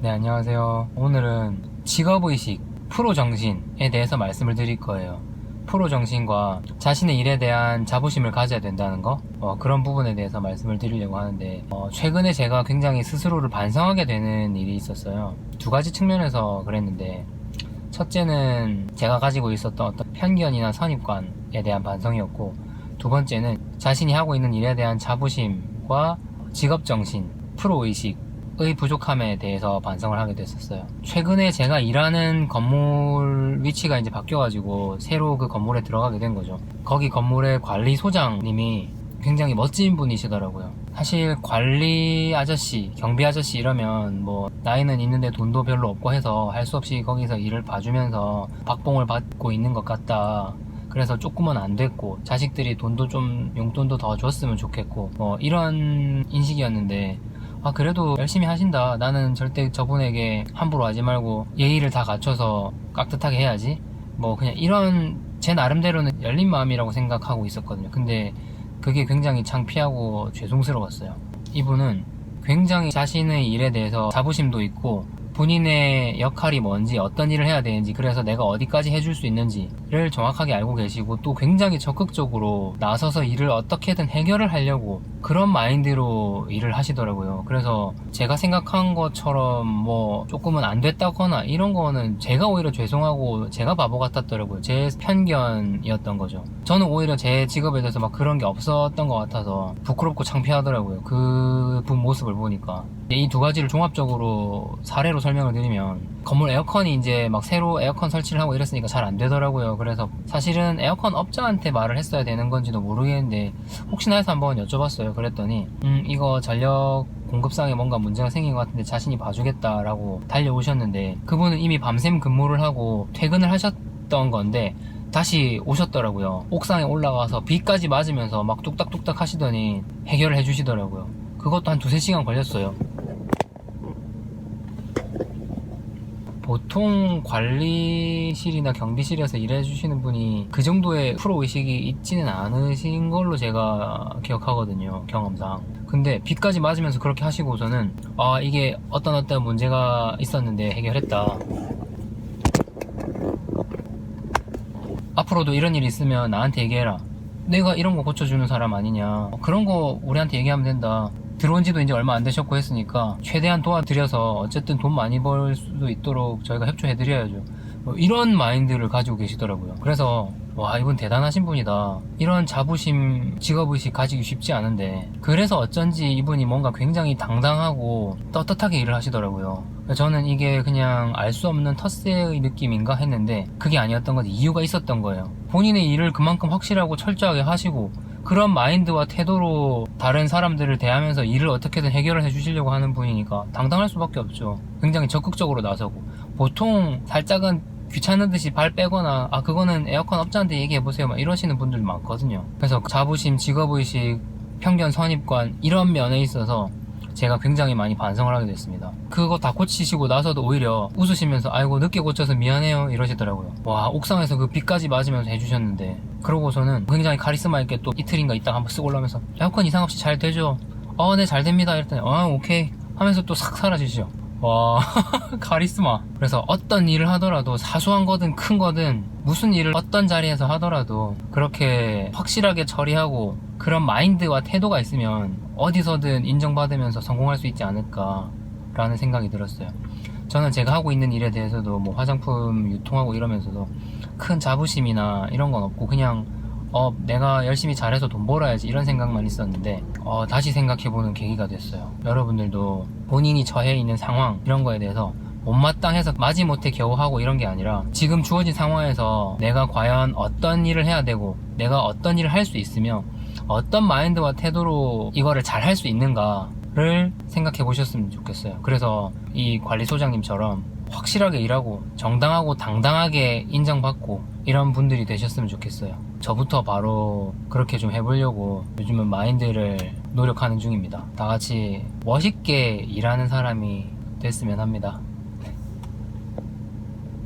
네, 안녕하세요. 오늘은 직업의식, 프로정신에 대해서 말씀을 드릴 거예요. 프로정신과 자신의 일에 대한 자부심을 가져야 된다는 거, 그런 부분에 대해서 말씀을 드리려고 하는데, 최근에 제가 굉장히 스스로를 반성하게 되는 일이 있었어요. 두 가지 측면에서 그랬는데, 첫째는 제가 가지고 있었던 어떤 편견이나 선입관에 대한 반성이었고, 두 번째는 자신이 하고 있는 일에 대한 자부심과 직업정신, 프로의식의 부족함에 대해서 반성을 하게 됐었어요. 최근에 제가 일하는 건물 위치가 이제 바뀌어가지고 새로 그 건물에 들어가게 된 거죠. 거기 건물의 관리소장님이 굉장히 멋진 분이시더라고요. 사실 관리 아저씨, 경비 아저씨 이러면 뭐 나이는 있는데 돈도 별로 없고 해서 할 수 없이 거기서 일을 봐주면서 박봉을 받고 있는 것 같다. 그래서 조금은 안 됐고 자식들이 돈도 좀 용돈도 더 줬으면 좋겠고 뭐 이런 인식이었는데, 그래도 열심히 하신다. 나는 절대 저분에게 함부로 하지 말고 예의를 다 갖춰서 깍듯하게 해야지. 뭐 그냥 이런 제 나름대로는 열린 마음이라고 생각하고 있었거든요. 근데 그게 굉장히 창피하고 죄송스러웠어요. 이분은 굉장히 자신의 일에 대해서 자부심도 있고 본인의 역할이 뭔지, 어떤 일을 해야 되는지, 그래서 내가 어디까지 해줄 수 있는지를 정확하게 알고 계시고, 또 굉장히 적극적으로 나서서 일을 어떻게든 해결을 하려고 그런 마인드로 일을 하시더라고요. 그래서 제가 생각한 것처럼 뭐 조금은 안 됐다거나 이런 거는 제가 오히려 죄송하고 제가 바보 같았더라고요. 제 편견이었던 거죠. 저는 오히려 제 직업에 대해서 막 그런 게 없었던 것 같아서 부끄럽고 창피하더라고요. 그분 모습을 보니까. 이 두 가지를 종합적으로 사례로 설명을 드리면, 건물 에어컨이 이제 막 새로 에어컨 설치를 하고 이랬으니까 잘 안 되더라고요. 그래서 사실은 에어컨 업자한테 말을 했어야 되는 건지도 모르겠는데 혹시나 해서 한번 여쭤봤어요. 그랬더니 이거 전력 공급상에 뭔가 문제가 생긴 것 같은데 자신이 봐주겠다라고 달려오셨는데, 그분은 이미 밤샘 근무를 하고 퇴근을 하셨던 건데 다시 오셨더라고요. 옥상에 올라가서 비까지 맞으면서 막 뚝딱뚝딱 하시더니 해결을 해주시더라고요. 그것도 한 2-3시간 걸렸어요. 보통 관리실이나 경비실에서 일해주시는 분이 그 정도의 프로의식이 있지는 않으신 걸로 제가 기억하거든요, 경험상. 근데 비까지 맞으면서 그렇게 하시고서는 이게 어떤 문제가 있었는데 해결했다, 앞으로도 이런 일이 있으면 나한테 얘기해라, 내가 이런 거 고쳐주는 사람 아니냐, 그런 거 우리한테 얘기하면 된다, 들어온 지도 이제 얼마 안 되셨고 했으니까 최대한 도와드려서 어쨌든 돈 많이 벌 수도 있도록 저희가 협조해드려야죠. 이런 마인드를 가지고 계시더라고요. 그래서 와, 이분 대단하신 분이다. 이런 자부심, 직업의식 가지기 쉽지 않은데, 그래서 어쩐지 이분이 뭔가 굉장히 당당하고 떳떳하게 일을 하시더라고요. 저는 이게 그냥 알 수 없는 텃세의 느낌인가 했는데 그게 아니었던 건데, 이유가 있었던 거예요. 본인의 일을 그만큼 확실하고 철저하게 하시고 그런 마인드와 태도로 다른 사람들을 대하면서 일을 어떻게든 해결을 해주시려고 하는 분이니까 당당할 수밖에 없죠. 굉장히 적극적으로 나서고, 보통 살짝은 귀찮은 듯이 발 빼거나 그거는 에어컨 업자한테 얘기해보세요 막 이러시는 분들 많거든요. 그래서 자부심, 직업의식, 편견, 선입관 이런 면에 있어서 제가 굉장히 많이 반성을 하게 됐습니다. 그거 다 고치시고 나서도 오히려 웃으시면서 아이고 늦게 고쳐서 미안해요 이러시더라고요. 와, 옥상에서 그 비까지 맞으면서 해주셨는데, 그러고서는 굉장히 카리스마 있게 또 이틀인가 있다가 한번 쓱 올라오면서 에어컨 이상 없이 잘 되죠? 네, 잘 됩니다 이랬더니 오케이 하면서 또 싹 사라지시죠. 와, 카리스마. 그래서 어떤 일을 하더라도, 사소한 거든 큰 거든 무슨 일을 어떤 자리에서 하더라도 그렇게 확실하게 처리하고 그런 마인드와 태도가 있으면 어디서든 인정받으면서 성공할 수 있지 않을까 라는 생각이 들었어요. 저는 제가 하고 있는 일에 대해서도 뭐 화장품 유통하고 이러면서도 큰 자부심이나 이런 건 없고 그냥 내가 열심히 잘해서 돈 벌어야지 이런 생각만 있었는데, 다시 생각해보는 계기가 됐어요. 여러분들도 본인이 처해 있는 상황 이런 거에 대해서 못마땅해서 마지못해 겨우 하고 이런 게 아니라, 지금 주어진 상황에서 내가 과연 어떤 일을 해야 되고 내가 어떤 일을 할 수 있으며 어떤 마인드와 태도로 이거를 잘 할 수 있는가를 생각해 보셨으면 좋겠어요. 그래서 이 관리소장님처럼 확실하게 일하고 정당하고 당당하게 인정받고 이런 분들이 되셨으면 좋겠어요. 저부터 바로 그렇게 좀 해보려고 요즘은 마인드를 노력하는 중입니다. 다 같이 멋있게 일하는 사람이 됐으면 합니다.